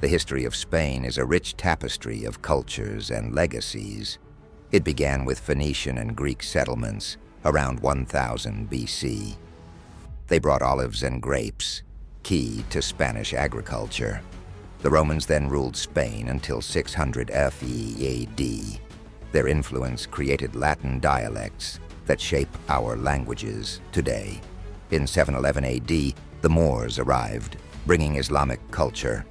The history of Spain is a rich tapestry of cultures and legacies. It began with Phoenician and Greek settlements around 1000 BC. They brought olives and grapes, key to Spanish agriculture. The Romans then ruled Spain until 600 FE AD. Their influence created Latin dialects that shape our languages today. In 711 AD, the Moors arrived, bringing Islamic culture.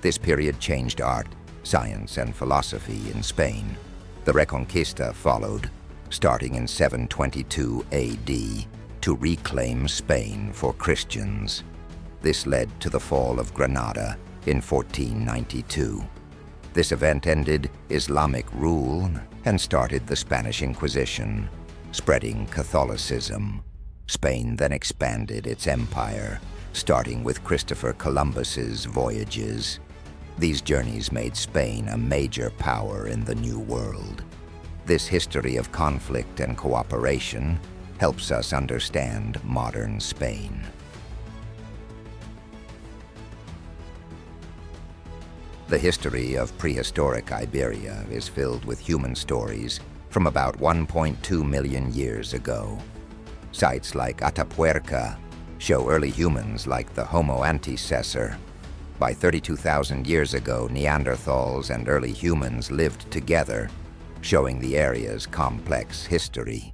This period changed art, science, and philosophy in Spain. The Reconquista followed, starting in 722 AD, to reclaim Spain for Christians. This led to the fall of Granada in 1492. This event ended Islamic rule and started the Spanish Inquisition, spreading Catholicism. Spain then expanded its empire, starting with Christopher Columbus's voyages. These journeys made Spain a major power in the New World. This history of conflict and cooperation helps us understand modern Spain. The history of prehistoric Iberia is filled with human stories from about 1.2 million years ago. Sites like Atapuerca show early humans like the Homo antecessor. By 32,000 years ago, Neanderthals and early humans lived together, showing the area's complex history.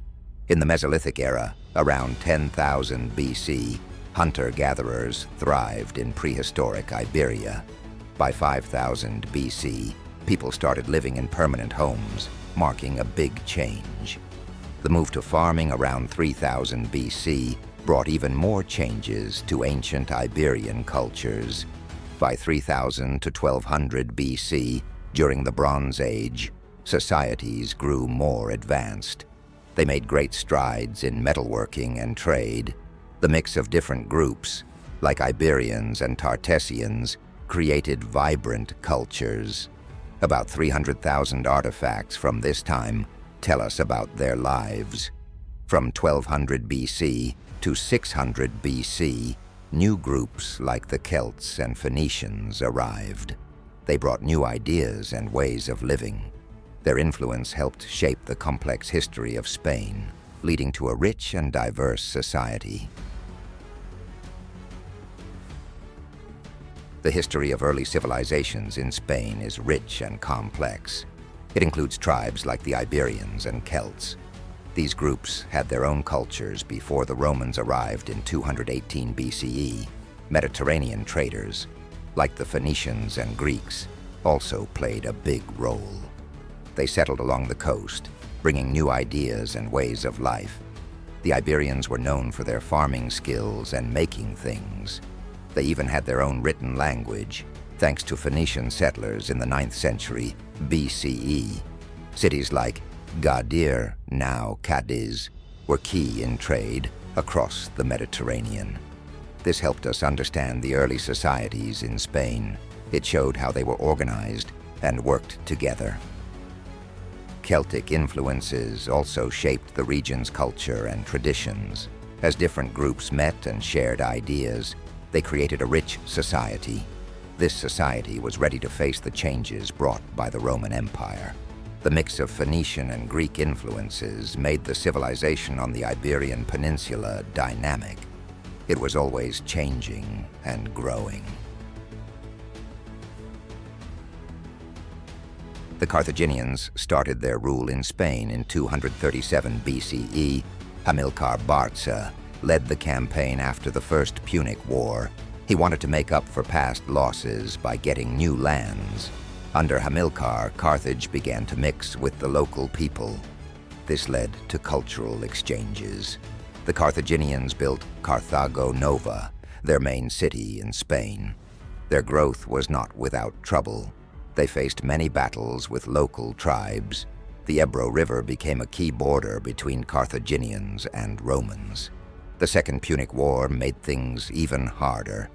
In the Mesolithic era, around 10,000 BC, hunter-gatherers thrived in prehistoric Iberia. By 5000 BC, people started living in permanent homes, marking a big change. The move to farming around 3000 BC brought even more changes to ancient Iberian cultures. By 3000 to 1200 BC, during the Bronze Age, societies grew more advanced. They made great strides in metalworking and trade. The mix of different groups, like Iberians and Tartessians, created vibrant cultures. About 300,000 artifacts from this time tell us about their lives. From 1200 BC to 600 BC, new groups like the Celts and Phoenicians arrived. They brought new ideas and ways of living. Their influence helped shape the complex history of Spain, leading to a rich and diverse society. The history of early civilizations in Spain is rich and complex. It includes tribes like the Iberians and Celts. These groups had their own cultures before the Romans arrived in 218 BCE. Mediterranean traders, like the Phoenicians and Greeks, also played a big role. They settled along the coast, bringing new ideas and ways of life. The Iberians were known for their farming skills and making things. They even had their own written language, thanks to Phoenician settlers in the 9th century BCE. Cities like Gadir, now Cadiz, were key in trade across the Mediterranean. This helped us understand the early societies in Spain. It showed how they were organized and worked together. Celtic influences also shaped the region's culture and traditions. As different groups met and shared ideas, they created a rich society. This society was ready to face the changes brought by the Roman Empire. The mix of Phoenician and Greek influences made the civilization on the Iberian Peninsula dynamic. It was always changing and growing. The Carthaginians started their rule in Spain in 237 BCE. Hamilcar Barca led the campaign after the First Punic War. He wanted to make up for past losses by getting new lands. Under Hamilcar, Carthage began to mix with the local people. This led to cultural exchanges. The Carthaginians built Carthago Nova, their main city in Spain. Their growth was not without trouble. They faced many battles with local tribes. The Ebro River became a key border between Carthaginians and Romans. The Second Punic War made things even harder.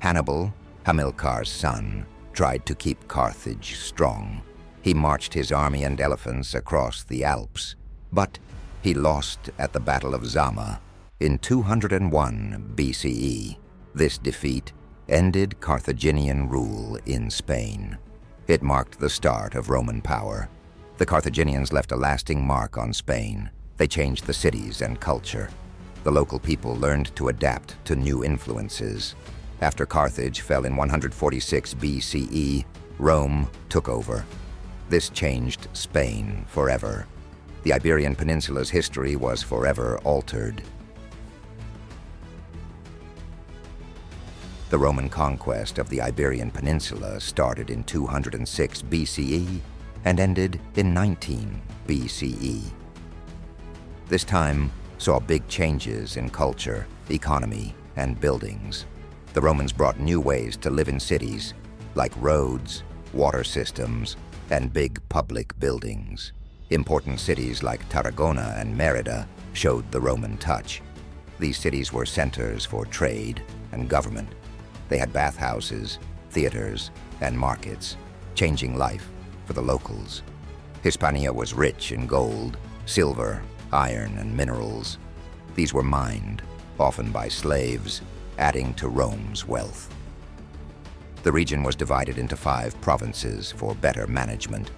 Hannibal, Hamilcar's son, tried to keep Carthage strong. He marched his army and elephants across the Alps, but he lost at the Battle of Zama in 201 BCE. This defeat ended Carthaginian rule in Spain. It marked the start of Roman power. The Carthaginians left a lasting mark on Spain. They changed the cities and culture. The local people learned to adapt to new influences. After Carthage fell in 146 BCE, Rome took over. This changed Spain forever. The Iberian Peninsula's history was forever altered. The Roman conquest of the Iberian Peninsula started in 206 BCE and ended in 19 BCE. This time saw big changes in culture, economy, and buildings. The Romans brought new ways to live in cities, like roads, water systems, and big public buildings. Important cities like Tarragona and Merida showed the Roman touch. These cities were centers for trade and government. They had bathhouses, theaters, and markets, changing life for the locals. Hispania was rich in gold, silver, iron, and minerals. These were mined, often by slaves, adding to Rome's wealth. The region was divided into 5 provinces for better management.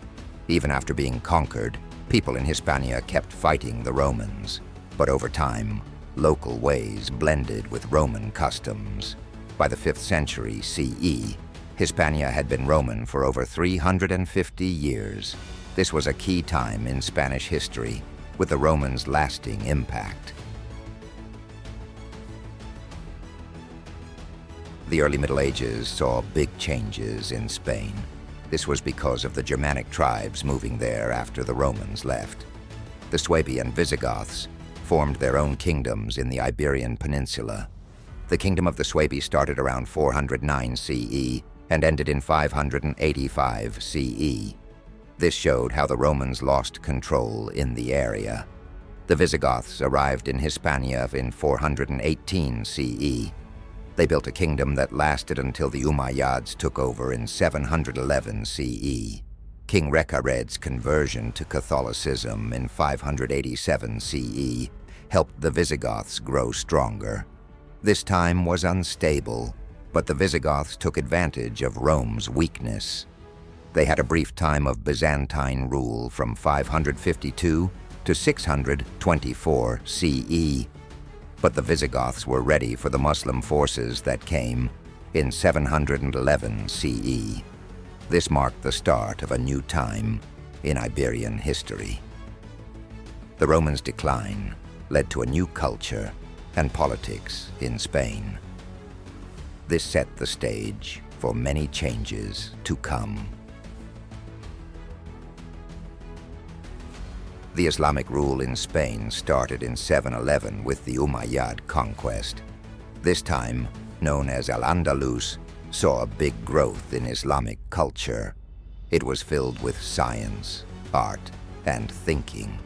Even after being conquered, people in Hispania kept fighting the Romans. But over time, local ways blended with Roman customs. By the 5th century CE, Hispania had been Roman for over 350 years. This was a key time in Spanish history, with the Romans' lasting impact. The early Middle Ages saw big changes in Spain. This was because of the Germanic tribes moving there after the Romans left. The Suebi and Visigoths formed their own kingdoms in the Iberian Peninsula. The kingdom of the Suebi started around 409 CE and ended in 585 CE. This showed how the Romans lost control in the area. The Visigoths arrived in Hispania in 418 CE. They built a kingdom that lasted until the Umayyads took over in 711 CE. King Recared's conversion to Catholicism in 587 CE helped the Visigoths grow stronger. This time was unstable, but the Visigoths took advantage of Rome's weakness. They had a brief time of Byzantine rule from 552 to 624 CE. But the Visigoths were ready for the Muslim forces that came in 711 CE. This marked the start of a new time in Iberian history. The Romans' decline led to a new culture and politics in Spain. This set the stage for many changes to come. The Islamic rule in Spain started in 711 with the Umayyad conquest. This time, known as Al-Andalus, saw a big growth in Islamic culture. It was filled with science, art, and thinking.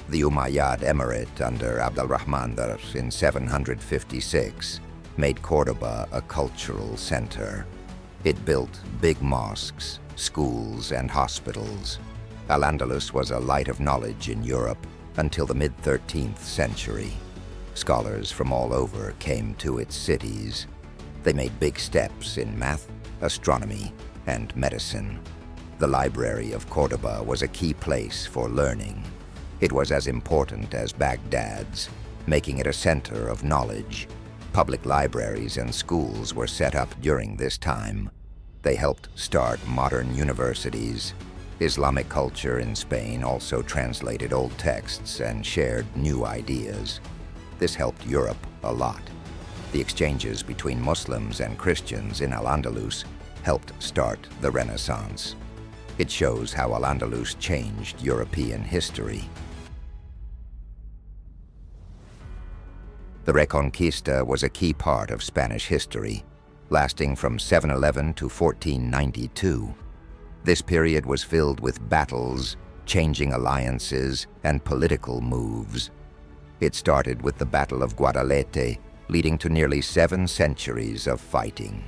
The Umayyad Emirate under Abd al-Rahman II in 756 made Cordoba a cultural center. It built big mosques, schools, and hospitals. Al-Andalus was a light of knowledge in Europe until the mid-13th century. Scholars from all over came to its cities. They made big steps in math, astronomy, and medicine. The Library of Cordoba was a key place for learning. It was as important as Baghdad's, making it a center of knowledge. Public libraries and schools were set up during this time. They helped start modern universities. Islamic culture in Spain also translated old texts and shared new ideas. This helped Europe a lot. The exchanges between Muslims and Christians in Al-Andalus helped start the Renaissance. It shows how Al-Andalus changed European history. The Reconquista was a key part of Spanish history, lasting from 711 to 1492. This period was filled with battles, changing alliances, and political moves. It started with the Battle of Guadalete, leading to nearly 7 centuries of fighting.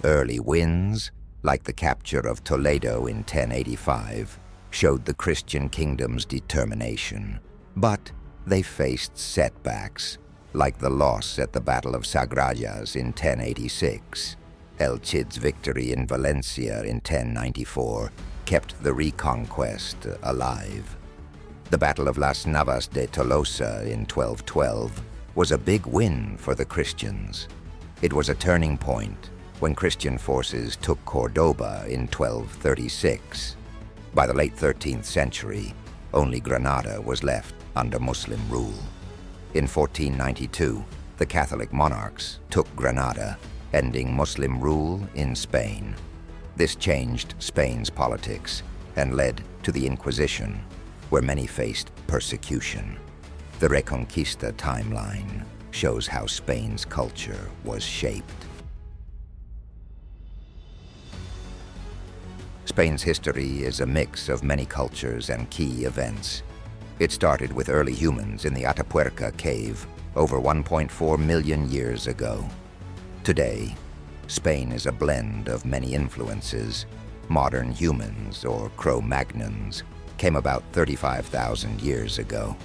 Early wins, like the capture of Toledo in 1085, showed the Christian kingdom's determination. But they faced setbacks, like the loss at the Battle of Sagrallas in 1086. El Cid's victory in Valencia in 1094 kept the Reconquest alive. The Battle of Las Navas de Tolosa in 1212 was a big win for the Christians. It was a turning point when Christian forces took Cordoba in 1236. By the late 13th century, only Granada was left under Muslim rule. In 1492, the Catholic monarchs took Granada, ending Muslim rule in Spain. This changed Spain's politics and led to the Inquisition, where many faced persecution. The Reconquista timeline shows how Spain's culture was shaped. Spain's history is a mix of many cultures and key events. It started with early humans in the Atapuerca cave over 1.4 million years ago. Today, Spain is a blend of many influences. Modern humans, or Cro-Magnons, came about 35,000 years ago.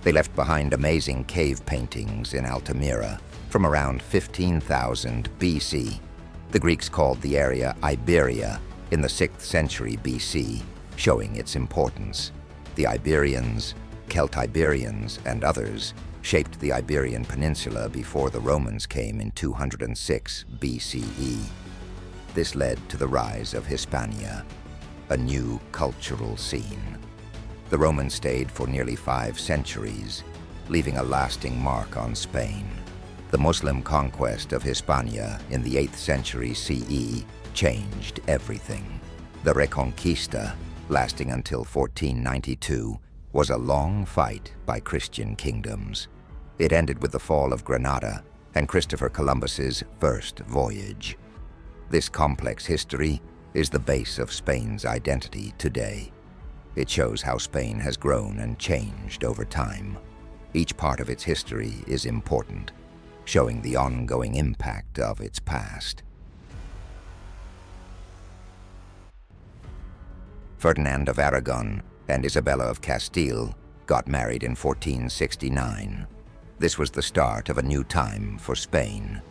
They left behind amazing cave paintings in Altamira from around 15,000 BC. The Greeks called the area Iberia in the 6th century BC, showing its importance. The Iberians, Celtiberians, and others shaped the Iberian Peninsula before the Romans came in 206 BCE. This led to the rise of Hispania, a new cultural scene. The Romans stayed for nearly 5 centuries, leaving a lasting mark on Spain. The Muslim conquest of Hispania in the 8th century CE changed everything. The Reconquista, lasting until 1492, was a long fight by Christian kingdoms. It ended with the fall of Granada and Christopher Columbus's first voyage. This complex history is the base of Spain's identity today. It shows how Spain has grown and changed over time. Each part of its history is important, showing the ongoing impact of its past. Ferdinand of Aragon and Isabella of Castile got married in 1469. This was the start of a new time for Spain.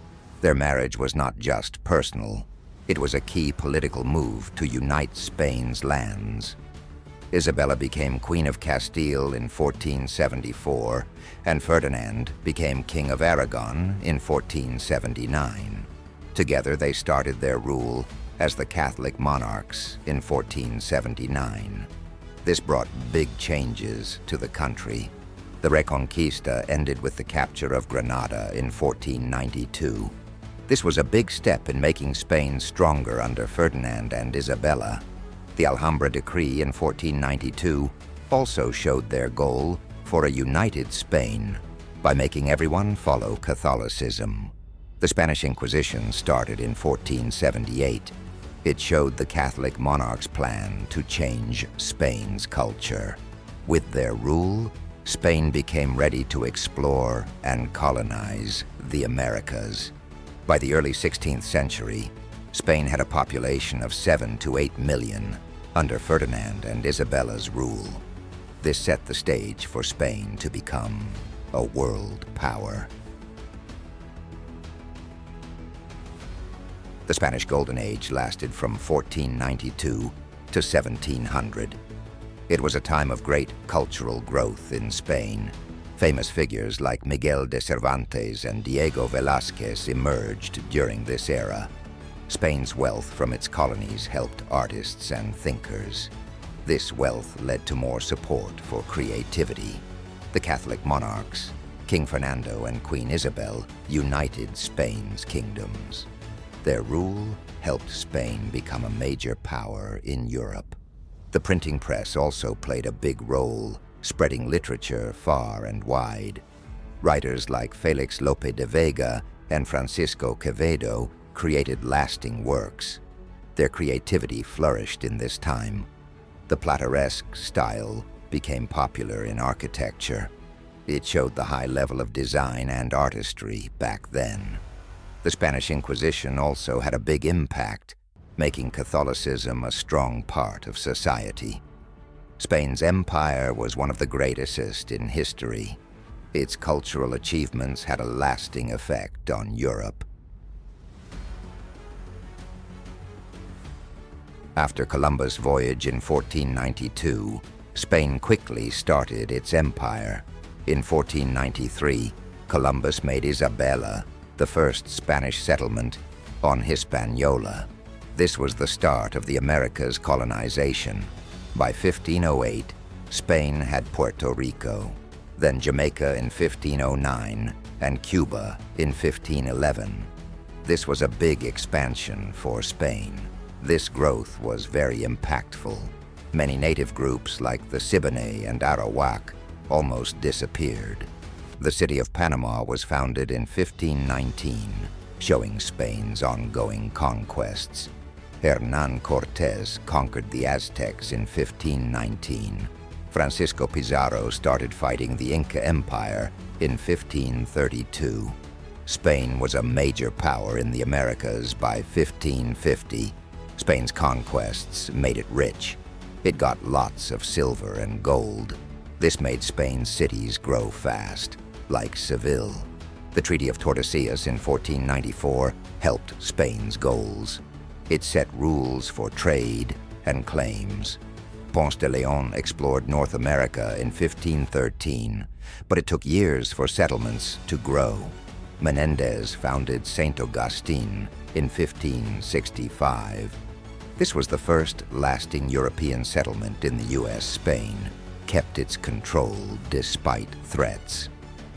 Their marriage was not just personal, it was a key political move to unite Spain's lands. Isabella became Queen of Castile in 1474, and Ferdinand became King of Aragon in 1479. Together they started their rule as the Catholic Monarchs in 1479. This brought big changes to the country. The Reconquista ended with the capture of Granada in 1492. This was a big step in making Spain stronger under Ferdinand and Isabella. The Alhambra Decree in 1492 also showed their goal for a united Spain by making everyone follow Catholicism. The Spanish Inquisition started in 1478. It showed the Catholic monarchs' plan to change Spain's culture. With their rule, Spain became ready to explore and colonize the Americas. By the early 16th century, Spain had a population of 7 to 8 million under Ferdinand and Isabella's rule. This set the stage for Spain to become a world power. The Spanish Golden Age lasted from 1492 to 1700. It was a time of great cultural growth in Spain. Famous figures like Miguel de Cervantes and Diego Velázquez emerged during this era. Spain's wealth from its colonies helped artists and thinkers. This wealth led to more support for creativity. The Catholic monarchs, King Fernando and Queen Isabel, united Spain's kingdoms. Their rule helped Spain become a major power in Europe. The printing press also played a big role, spreading literature far and wide. Writers like Felix Lope de Vega and Francisco Quevedo created lasting works. Their creativity flourished in this time. The Plateresque style became popular in architecture. It showed the high level of design and artistry back then. The Spanish Inquisition also had a big impact, making Catholicism a strong part of society. Spain's empire was one of the greatest in history. Its cultural achievements had a lasting effect on Europe. After Columbus' voyage in 1492, Spain quickly started its empire. In 1493, Columbus made Isabella the first Spanish settlement on Hispaniola. This was the start of the Americas' colonization. By 1508, Spain had Puerto Rico, then Jamaica in 1509, and Cuba in 1511. This was a big expansion for Spain. This growth was very impactful. Many native groups like the Siboney and Arawak almost disappeared. The city of Panama was founded in 1519, showing Spain's ongoing conquests. Hernán Cortés conquered the Aztecs in 1519. Francisco Pizarro started fighting the Inca Empire in 1532. Spain was a major power in the Americas by 1550. Spain's conquests made it rich. It got lots of silver and gold. This made Spain's cities grow fast, like Seville. The Treaty of Tordesillas in 1494 helped Spain's goals. It set rules for trade and claims. Ponce de Leon explored North America in 1513, but it took years for settlements to grow. Menendez founded Saint Augustine in 1565. This was the first lasting European settlement in the U.S. Spain kept its control despite threats.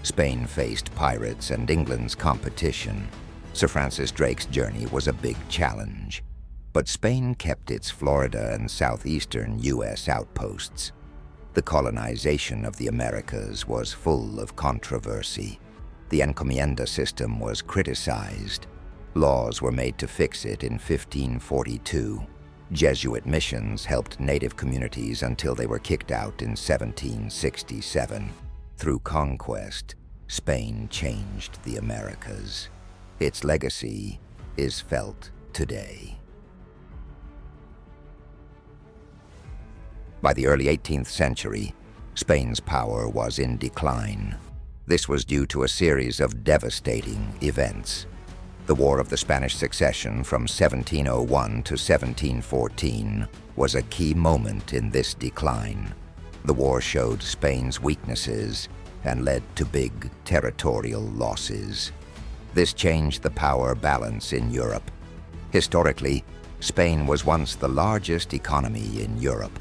Spain faced pirates and England's competition. Sir Francis Drake's journey was a big challenge. But Spain kept its Florida and southeastern U.S. outposts. The colonization of the Americas was full of controversy. The encomienda system was criticized. Laws were made to fix it in 1542. Jesuit missions helped native communities until they were kicked out in 1767. Through conquest, Spain changed the Americas. Its legacy is felt today. By the early 18th century, Spain's power was in decline. This was due to a series of devastating events. The War of the Spanish Succession from 1701 to 1714 was a key moment in this decline. The war showed Spain's weaknesses and led to big territorial losses. This changed the power balance in Europe. Historically, Spain was once the largest economy in Europe,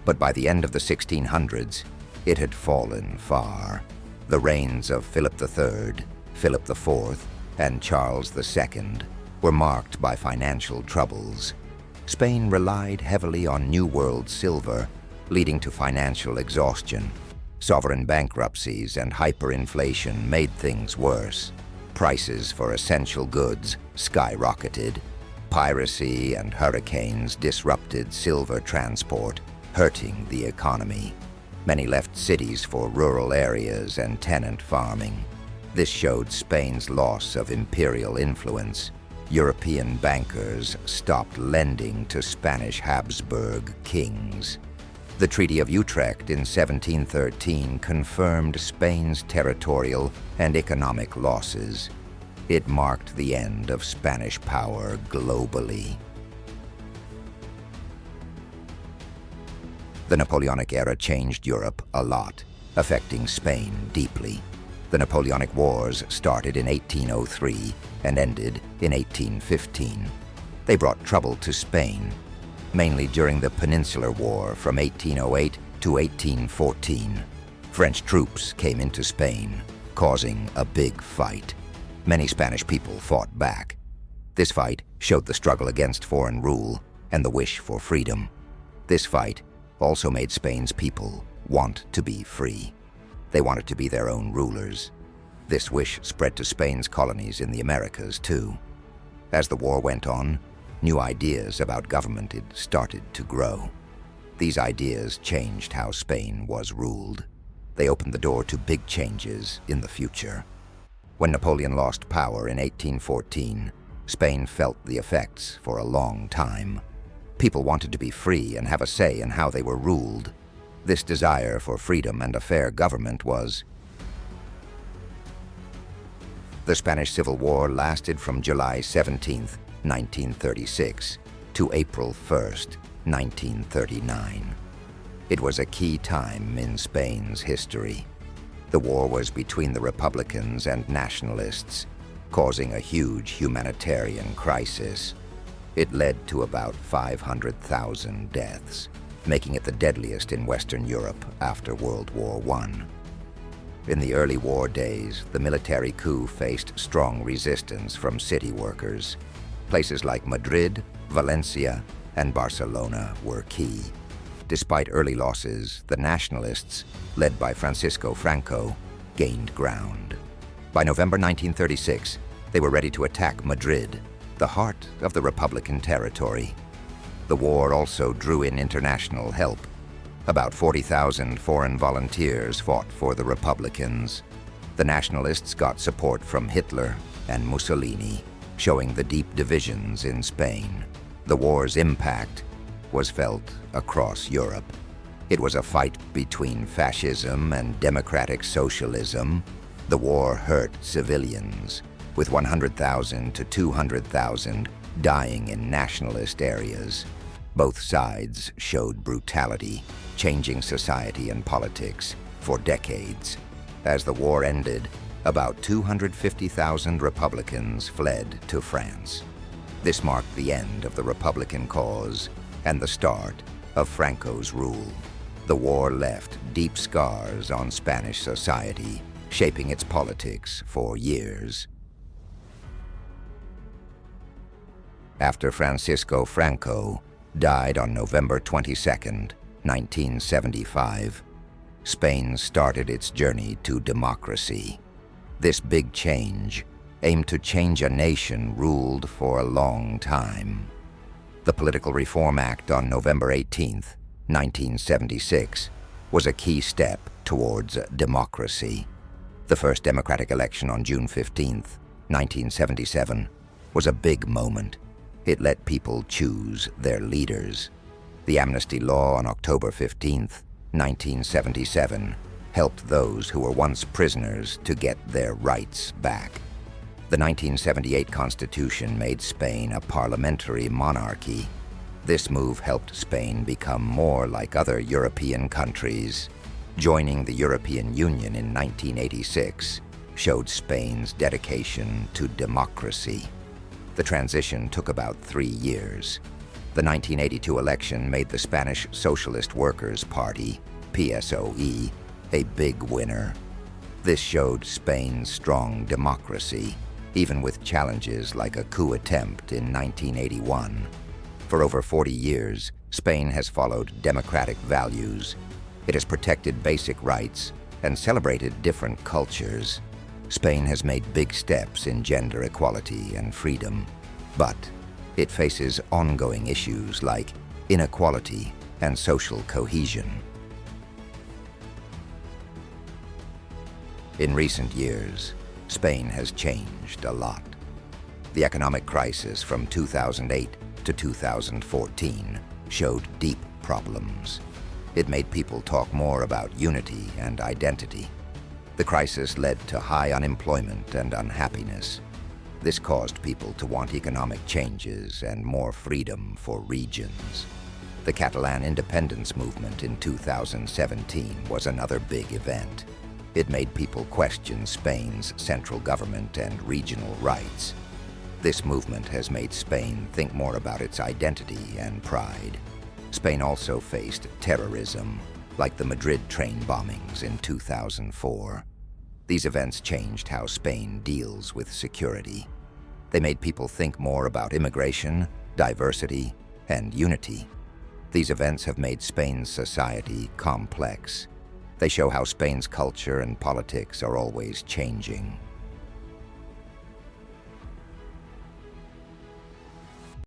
but by the end of the 1600s, it had fallen far. The reigns of Philip III, Philip IV, and Charles II were marked by financial troubles. Spain relied heavily on New World silver, leading to financial exhaustion. Sovereign bankruptcies and hyperinflation made things worse. Prices for essential goods skyrocketed. Piracy and hurricanes disrupted silver transport, hurting the economy. Many left cities for rural areas and tenant farming. This showed Spain's loss of imperial influence. European bankers stopped lending to Spanish Habsburg kings. The Treaty of Utrecht in 1713 confirmed Spain's territorial and economic losses. It marked the end of Spanish power globally. The Napoleonic era changed Europe a lot, affecting Spain deeply. The Napoleonic Wars started in 1803 and ended in 1815. They brought trouble to Spain, mainly during the Peninsular War from 1808 to 1814. French troops came into Spain, causing a big fight. Many Spanish people fought back. This fight showed the struggle against foreign rule and the wish for freedom. This fight also made Spain's people want to be free. They wanted to be their own rulers. This wish spread to Spain's colonies in the Americas, too. As the war went on, new ideas about government had started to grow. These ideas changed how Spain was ruled. They opened the door to big changes in the future. When Napoleon lost power in 1814, Spain felt the effects for a long time. People wanted to be free and have a say in how they were ruled. This desire for freedom and a fair government was. The Spanish Civil War lasted from July 17, 1936, to April 1st, 1939. It was a key time in Spain's history. The war was between the Republicans and Nationalists, causing a huge humanitarian crisis. It led to about 500,000 deaths, making it the deadliest in Western Europe after World War I. In the early war days, the military coup faced strong resistance from city workers. Places like Madrid, Valencia, and Barcelona were key. Despite early losses, the Nationalists, led by Francisco Franco, gained ground. By November 1936, they were ready to attack Madrid, the heart of the Republican territory. The war also drew in international help. About 40,000 foreign volunteers fought for the Republicans. The Nationalists got support from Hitler and Mussolini, showing the deep divisions in Spain. The war's impact was felt across Europe. It was a fight between fascism and democratic socialism. The war hurt civilians, with 100,000 to 200,000 dying in nationalist areas. Both sides showed brutality, changing society and politics for decades. As the war ended, about 250,000 Republicans fled to France. This marked the end of the Republican cause and the start of Franco's rule. The war left deep scars on Spanish society, shaping its politics for years. After Francisco Franco died on November 22, 1975, Spain started its journey to democracy. This big change aimed to change a nation ruled for a long time. The Political Reform Act on November 18, 1976, was a key step towards democracy. The first democratic election on June 15, 1977, was a big moment. It let people choose their leaders. The amnesty law on October 15, 1977, helped those who were once prisoners to get their rights back. The 1978 Constitution made Spain a parliamentary monarchy. This move helped Spain become more like other European countries. Joining the European Union in 1986 showed Spain's dedication to democracy. The transition took about 3 years. The 1982 election made the Spanish Socialist Workers' Party, PSOE, a big winner. This showed Spain's strong democracy, even with challenges like a coup attempt in 1981. For over 40 years, Spain has followed democratic values. It has protected basic rights and celebrated different cultures. Spain has made big steps in gender equality and freedom, but it faces ongoing issues like inequality and social cohesion. In recent years, Spain has changed a lot. The economic crisis from 2008 to 2014 showed deep problems. It made people talk more about unity and identity. The crisis led to high unemployment and unhappiness. This caused people to want economic changes and more freedom for regions. The Catalan independence movement in 2017 was another big event. It made people question Spain's central government and regional rights. This movement has made Spain think more about its identity and pride. Spain also faced terrorism, like the Madrid train bombings in 2004. These events changed how Spain deals with security. They made people think more about immigration, diversity, and unity. These events have made Spain's society complex. They show how Spain's culture and politics are always changing.